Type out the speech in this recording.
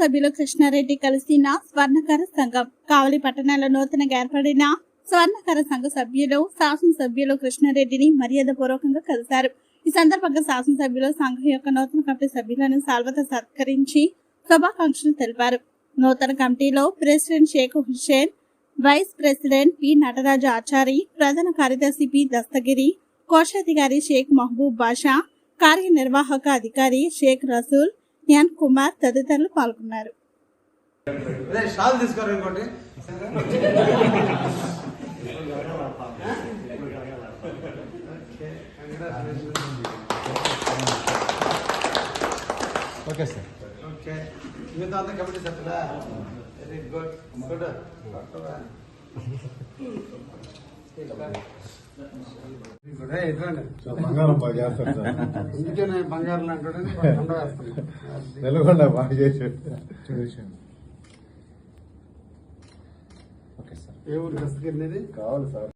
శాసనసభ్యులు కృష్ణారెడ్డి కలిసిన స్వర్ణకార సంఘం కావలి పట్టణంలో నూతనంగా ఏర్పడిన స్వర్ణకార సంఘ సభ్యులు శాసనసభ్యులు కృష్ణారెడ్డిని మర్యాదపూర్వకంగా కలిశారు. ఈ సందర్భంగా శాసనసభ్యులు సంఘం యొక్క నూతన కమిటీ సభ్యులను సాల్వతో సత్కరించి శుభాకాంక్షలు తెలిపారు. నూతన కమిటీలో president Sheikh Hussain, vice president P Nataraju Achari, ప్రధాన కార్యదర్శి పి దస్తగిరి, కోశాధికారి షేక్ మహబూబ్ బాషా, కార్యనిర్వాహక అధికారి షేక్ రసూల్, ఎన్ కుమార్ తదితరులు పాల్గొన్నారు. Okay sir. ఓకే, మిగతా అంతా కమిటీ సభ్యులా? Very good good. బంగారం బాగా చేస్తారు సార్. అందుకనే బంగారం అంటాడు. నెలకొండ బాగా చేసాడు. Okay sir. ఏ ఊరు దస్తగిరి కావాలి సార్.